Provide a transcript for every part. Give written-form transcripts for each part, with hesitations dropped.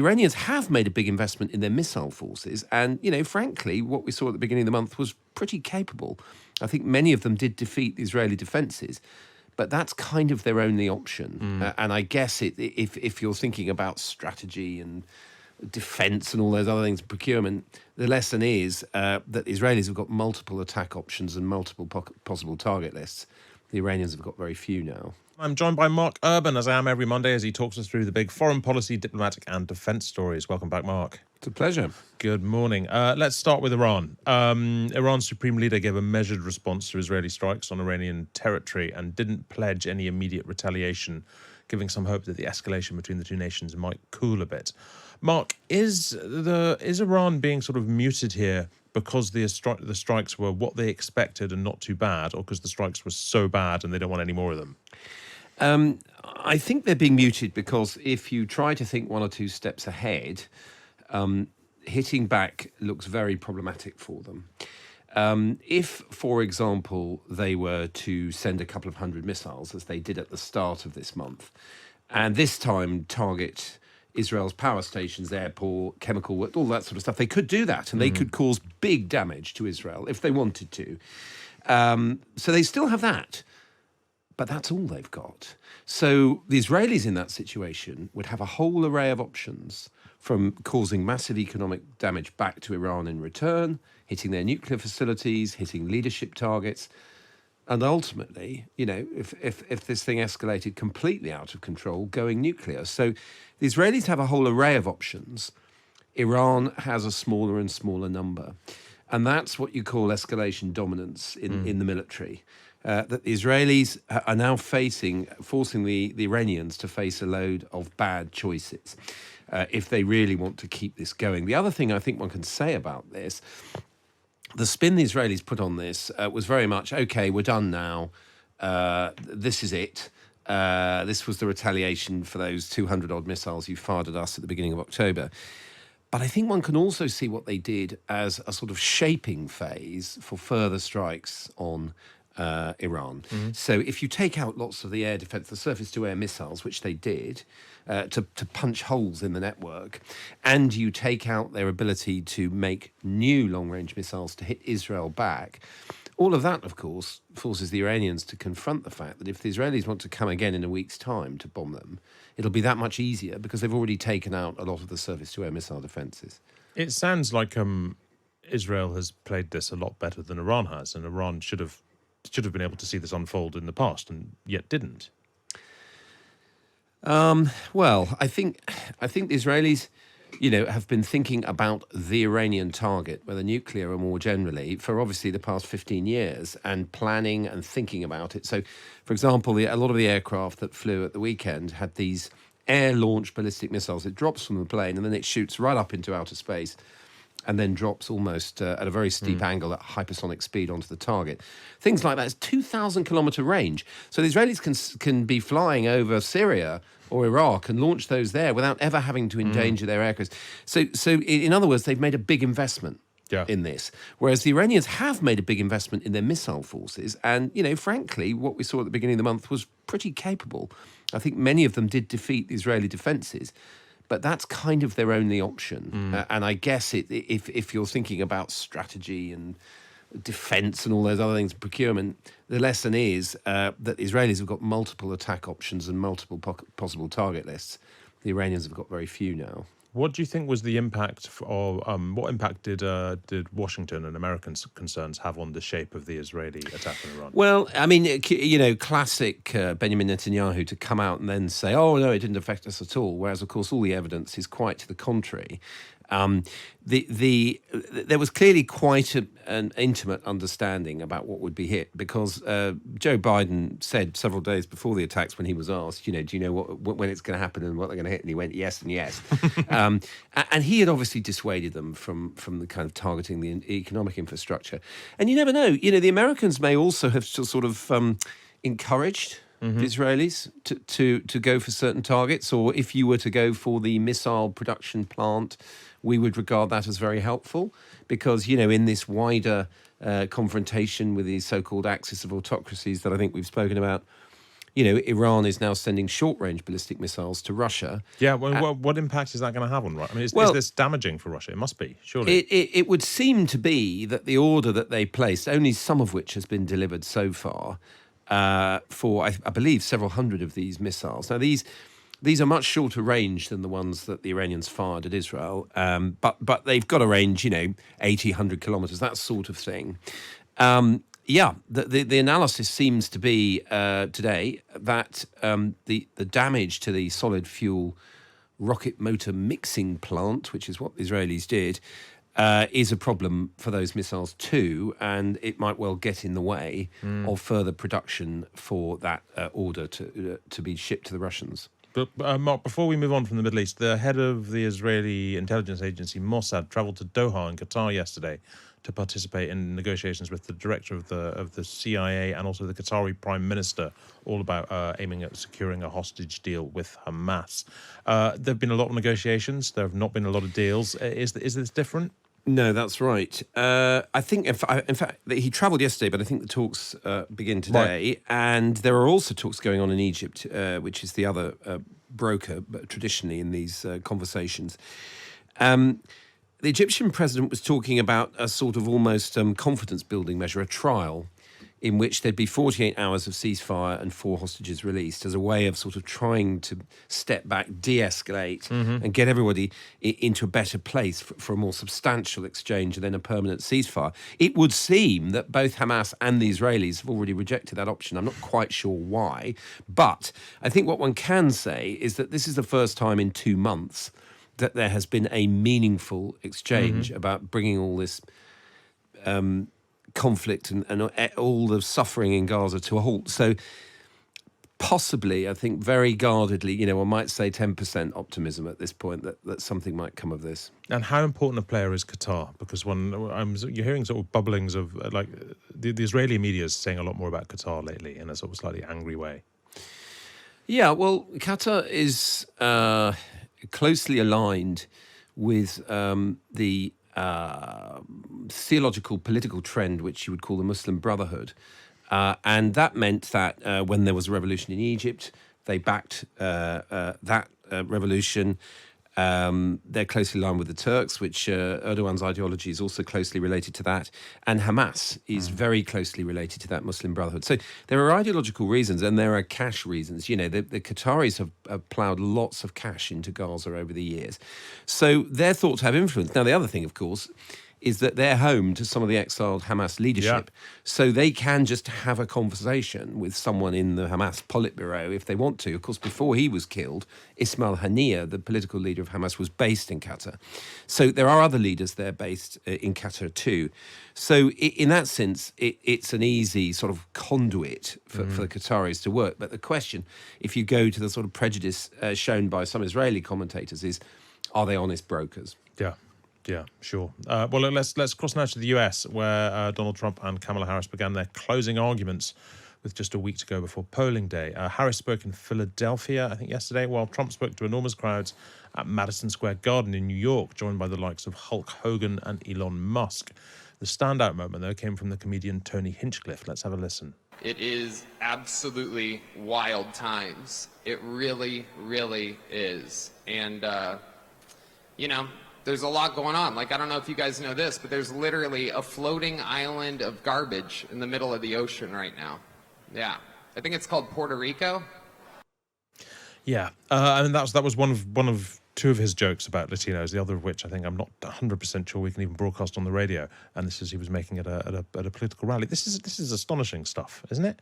Iranians have made a big investment in their missile forces. And, frankly, what we saw at the beginning of the month was pretty capable. I think many of them did defeat the Israeli defences, but that's kind of their only option. And I guess if you're thinking about strategy and defence and all those other things, procurement, the lesson is that Israelis have got multiple attack options and multiple possible target lists. The Iranians have got very few now. I'm joined by Mark Urban, as I am every Monday, as he talks us through the big foreign policy, diplomatic and defence stories. Welcome back, Mark. It's a pleasure. Good morning. Let's start with Iran. Iran's supreme leader gave a measured response to Israeli strikes on Iranian territory and didn't pledge any immediate retaliation, giving some hope that the escalation between the two nations might cool a bit. Mark, is Iran being sort of muted here because the strikes were what they expected and not too bad, or because the strikes were so bad and they don't want any more of them? I think they're being muted because if you try to think one or two steps ahead, hitting back looks very problematic for them. If, for example, they were to send a couple of hundred missiles, as they did at the start of this month, and this time target Israel's power stations, airport, chemical work, all that sort of stuff, they could do that, and they could cause big damage to Israel if they wanted to. So they still have that. But that's all they've got. So the Israelis in that situation would have a whole array of options, from causing massive economic damage back to Iran in return, hitting their nuclear facilities, hitting leadership targets, and ultimately, if this thing escalated completely out of control, going nuclear. So the Israelis have a whole array of options. Iran has a smaller and smaller number. And that's what you call escalation dominance in the military. That the Israelis are now forcing the Iranians to face a load of bad choices if they really want to keep this going. The other thing I think one can say about this, the spin the Israelis put on this was very much, okay, we're done now. This is it. This was the retaliation for those 200-odd missiles you fired at us at the beginning of October. But I think one can also see what they did as a sort of shaping phase for further strikes on Iran. So if you take out lots of the air defense, the surface-to-air missiles, which they did, to punch holes in the network, and you take out their ability to make new long-range missiles to hit Israel back, all of that, of course, forces the Iranians to confront the fact that if the Israelis want to come again in a week's time to bomb them, it'll be that much easier because they've already taken out a lot of the surface-to-air missile defences. It sounds like Israel has played this a lot better than Iran has, and Iran should have been able to see this unfold in the past, and yet didn't. Well, I think the Israelis, have been thinking about the Iranian target, whether nuclear or more generally, for obviously the past 15 years, and planning and thinking about it. So, for example, a lot of the aircraft that flew at the weekend had these air-launched ballistic missiles. It drops from the plane and then it shoots right up into outer space, and then drops almost at a very steep angle at hypersonic speed onto the target. Things like that. It's 2,000-kilometre range. So the Israelis can be flying over Syria or Iraq and launch those there without ever having to endanger their aircraft. So in other words, they've made a big investment in this, whereas the Iranians have made a big investment in their missile forces. And, frankly, what we saw at the beginning of the month was pretty capable. I think many of them did defeat the Israeli defences, but that's kind of their only option. And I guess if you're thinking about strategy and defence and all those other things, procurement, the lesson is that the Israelis have got multiple attack options and multiple possible target lists. The Iranians have got very few now. What do you think was the impact, or what impact did Washington and American concerns have on the shape of the Israeli attack on Iran? Well, I mean, classic Benjamin Netanyahu to come out and then say, oh, no, it didn't affect us at all, whereas, of course, all the evidence is quite to the contrary. There was clearly quite an intimate understanding about what would be hit, because Joe Biden said several days before the attacks, when he was asked, do you know when it's going to happen and what they're going to hit, and he went yes and yes. And he had obviously dissuaded them from the kind of targeting the economic infrastructure. And you never know, the Americans may also have sort of encouraged the Israelis to go for certain targets, or if you were to go for the missile production plant, we would regard that as very helpful, because, in this wider confrontation with these so-called axis of autocracies that I think we've spoken about, Iran is now sending short-range ballistic missiles to Russia. Yeah, well, what impact is that going to have on Russia? I mean, is this damaging for Russia? It must be, surely. It would seem to be that the order that they placed, only some of which has been delivered so far, for I believe several hundred of these missiles. Now these are much shorter range than the ones that the Iranians fired at Israel, but they've got a range, 80, 100 kilometers, that sort of thing. The analysis seems to be today that the damage to the solid fuel rocket motor mixing plant, which is what the Israelis did, is a problem for those missiles too, and it might well get in the way of further production for that order to be shipped to the Russians. But Mark, before we move on from the Middle East, the head of the Israeli intelligence agency Mossad travelled to Doha in Qatar yesterday to participate in negotiations with the director of the CIA and also the Qatari Prime Minister, all about aiming at securing a hostage deal with Hamas. There have been a lot of negotiations. There have not been a lot of deals. Is this different? No, that's right. I think, in fact, he travelled yesterday, but I think the talks begin today. Right. And there are also talks going on in Egypt, which is the other broker traditionally in these conversations. The Egyptian president was talking about a sort of almost confidence-building measure, a trial, in which there'd be 48 hours of ceasefire and 4 hostages released as a way of sort of trying to step back, de-escalate, and get everybody into a better place for a more substantial exchange and then a permanent ceasefire. It would seem that both Hamas and the Israelis have already rejected that option. I'm not quite sure why, but I think what one can say is that this is the first time in 2 months that there has been a meaningful exchange about bringing all this conflict and all the suffering in Gaza to a halt. So possibly, I think very guardedly, one might say 10% optimism at this point that something might come of this. And how important a player is Qatar? Because you're hearing sort of bubblings of, like, the Israeli media is saying a lot more about Qatar lately in a sort of slightly angry way. Yeah, well, Qatar is closely aligned with the theological political trend, which you would call the Muslim Brotherhood. And that meant that when there was a revolution in Egypt, they backed that revolution. They're closely aligned with the Turks, which Erdogan's ideology is also closely related to that. And Hamas is very closely related to that Muslim Brotherhood. So there are ideological reasons and there are cash reasons. The Qataris have ploughed lots of cash into Gaza over the years. So they're thought to have influence. Now, the other thing, of course, is that they're home to some of the exiled Hamas leadership. Yeah. So they can just have a conversation with someone in the Hamas Politburo if they want to. Of course, before he was killed, Ismail Haniyeh, the political leader of Hamas, was based in Qatar. So there are other leaders there based in Qatar too. So in that sense, it's an easy sort of conduit for the Qataris to work. But the question, if you go to the sort of prejudice shown by some Israeli commentators, is, are they honest brokers? Yeah. Yeah, sure. Well, let's cross now to the US, where Donald Trump and Kamala Harris began their closing arguments with just a week to go before polling day. Harris spoke in Philadelphia, I think yesterday, while Trump spoke to enormous crowds at Madison Square Garden in New York, joined by the likes of Hulk Hogan and Elon Musk. The standout moment, though, came from the comedian Tony Hinchcliffe. Let's have a listen. It is absolutely wild times. It really, really is. And, there's a lot going on. Like, I don't know if you guys know this, but there's literally a floating island of garbage in the middle of the ocean right now. Yeah. I think it's called Puerto Rico. Yeah. That was one of two of his jokes about Latinos, the other of which I think I'm not 100% sure we can even broadcast on the radio. And this is he was making it at a political rally. This is astonishing stuff, isn't it?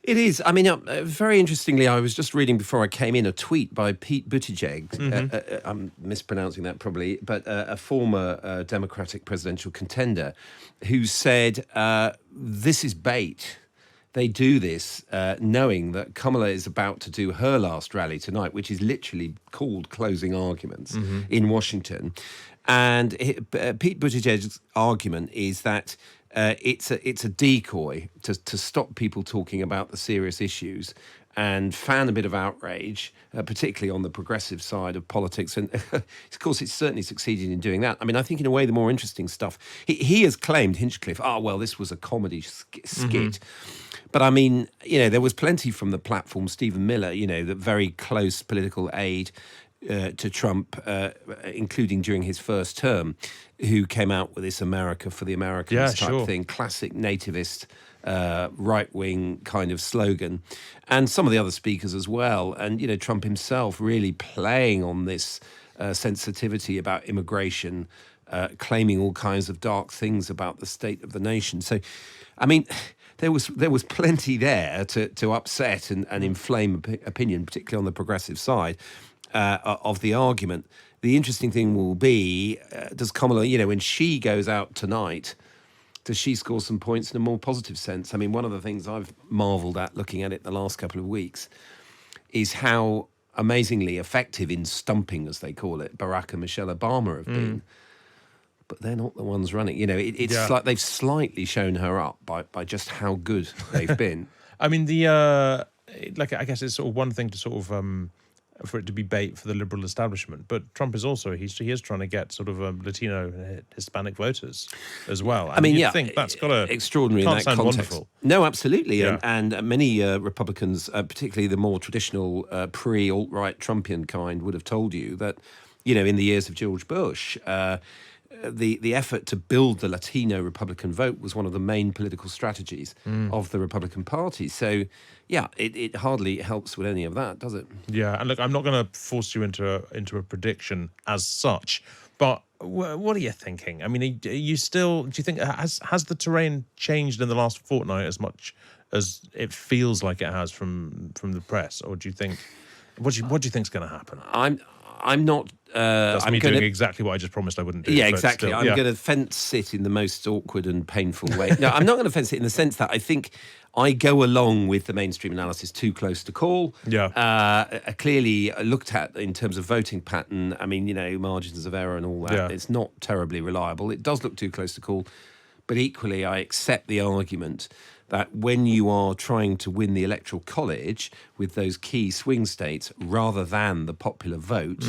It is. I mean, very interestingly, I was just reading before I came in a tweet by Pete Buttigieg. I'm mispronouncing that probably, but a former Democratic presidential contender who said, this is bait. They do this knowing that Kamala is about to do her last rally tonight, which is literally called closing arguments in Washington. And Pete Buttigieg's argument is that it's a decoy to stop people talking about the serious issues and fan a bit of outrage, particularly on the progressive side of politics. And of course, it's certainly succeeded in doing that. I mean, I think in a way, the more interesting stuff, he has claimed, Hinchcliffe, well, this was a comedy skit. But I mean, there was plenty from the platform, Stephen Miller, the very close political aide to Trump, including during his first term, who came out with this America for the Americans type thing, classic nativist, right-wing kind of slogan, and some of the other speakers as well. And, Trump himself really playing on this sensitivity about immigration, claiming all kinds of dark things about the state of the nation. So, I mean, there was plenty there to upset and inflame opinion, particularly on the progressive side of the argument. The interesting thing will be, does Kamala, when she goes out tonight, does she score some points in a more positive sense? I mean, one of the things I've marvelled at looking at it the last couple of weeks is how amazingly effective in stumping, as they call it, Barack and Michelle Obama have been. But they're not the ones running. It's like they've slightly shown her up by just how good they've been. I mean, I guess it's sort of one thing to sort of for it to be bait for the liberal establishment, but Trump is also he is trying to get sort of Latino, Hispanic voters as well. I mean, you think that's got a extraordinary in that context. Wonderful. No, absolutely, and many Republicans, particularly the more traditional pre-alt-right Trumpian kind, would have told you that, in the years of George Bush. The effort to build the Latino Republican vote was one of the main political strategies of the Republican Party. So, it hardly helps with any of that, does it? Yeah, and look, I'm not going to force you into a prediction as such, but what are you thinking? I mean, do you think has the terrain changed in the last fortnight as much as it feels like it has from the press, or do you think what do you think's going to happen? I'm not. That's me doing exactly what I just promised I wouldn't do. Yeah, exactly. I'm going to fence it in the most awkward and painful way. No, I'm not going to fence it in the sense that I think I go along with the mainstream analysis too close to call. Yeah. Clearly looked at in terms of voting pattern. I mean, margins of error and all that. Yeah. It's not terribly reliable. It does look too close to call. But equally, I accept the argument that when you are trying to win the Electoral College with those key swing states rather than the popular vote,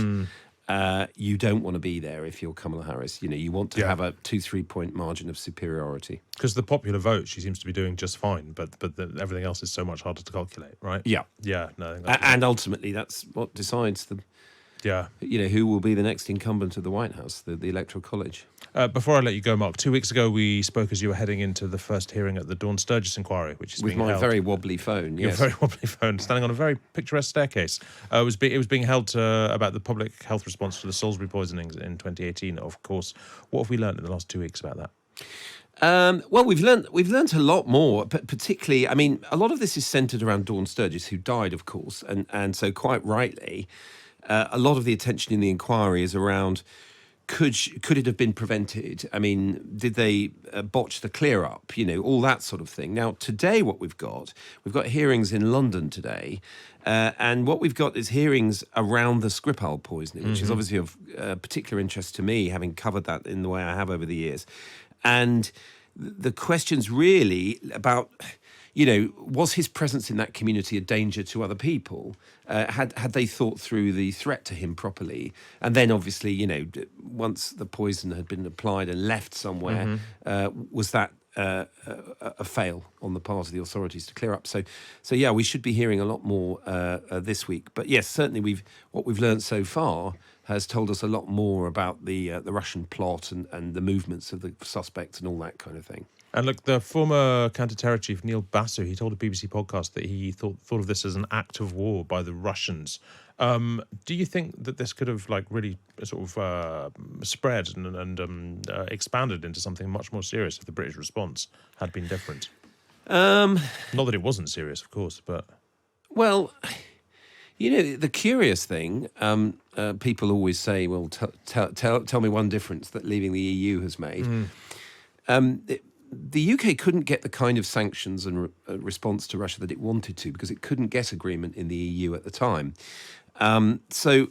you don't want to be there if you're Kamala Harris. You want to have a 2-3 point margin of superiority. Because the popular vote, she seems to be doing just fine, but everything else is so much harder to calculate, right? Yeah. Yeah, no. And ultimately, that's what decides who will be the next incumbent of the White House, the Electoral College. Before I let you go, Mark, 2 weeks ago we spoke as you were heading into the first hearing at the Dawn Sturgis inquiry, which is with being held. With my very wobbly phone, Your very wobbly phone, standing on a very picturesque staircase. It was being held about the public health response to the Salisbury poisonings in 2018, of course. What have we learned in the last 2 weeks about that? Well, we've learned a lot more, but particularly, I mean, a lot of this is centred around Dawn Sturgis, who died, of course, and so quite rightly, a lot of the attention in the inquiry is around could it have been prevented? I mean, did they botch the clear up? All that sort of thing. Now, today, what we've got hearings in London today, and what we've got is hearings around the Skripal poisoning, which is obviously of particular interest to me, having covered that in the way I have over the years. And the question's really about, was his presence in that community a danger to other people? Had they thought through the threat to him properly? And then, obviously, once the poison had been applied and left somewhere, was that a fail on the part of the authorities to clear up? So yeah, we should be hearing a lot more this week. But yes, certainly what we've learned so far has told us a lot more about the Russian plot and the movements of the suspects and all that kind of thing. And look, the former counter-terror chief, Neil Basu, he told a BBC podcast that he thought of this as an act of war by the Russians. Do you think that this could have really sort of spread and expanded into something much more serious if the British response had been different? Not that it wasn't serious, of course, but... Well, the curious thing, people always say, well, tell me one difference that leaving the EU has made. The UK couldn't get the kind of sanctions and response to Russia that it wanted to because it couldn't get agreement in the EU at the time. So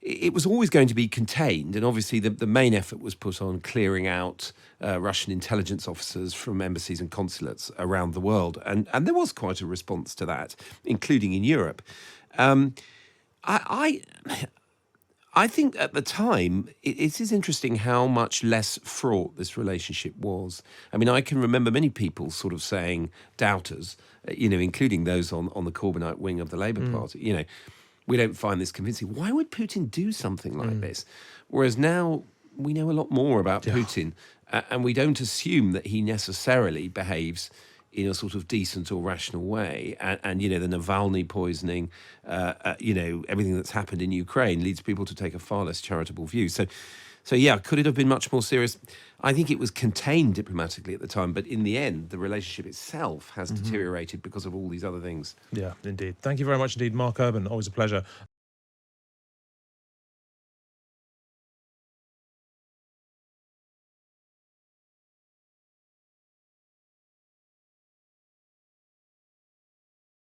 it was always going to be contained, and obviously the main effort was put on clearing out Russian intelligence officers from embassies and consulates around the world, and there was quite a response to that, including in Europe. I I think at the time, it is interesting how much less fraught this relationship was. I mean, I can remember many people sort of saying, doubters, including those on the Corbynite wing of the Labour Party, we don't find this convincing. Why would Putin do something like this? Whereas now we know a lot more about Putin, and we don't assume that he necessarily behaves in a sort of decent or rational way. And the Navalny poisoning, everything that's happened in Ukraine leads people to take a far less charitable view. So yeah, could it have been much more serious? I think it was contained diplomatically at the time, but in the end, the relationship itself has deteriorated because of all these other things. Yeah, indeed. Thank you very much indeed, Mark Urban. Always a pleasure.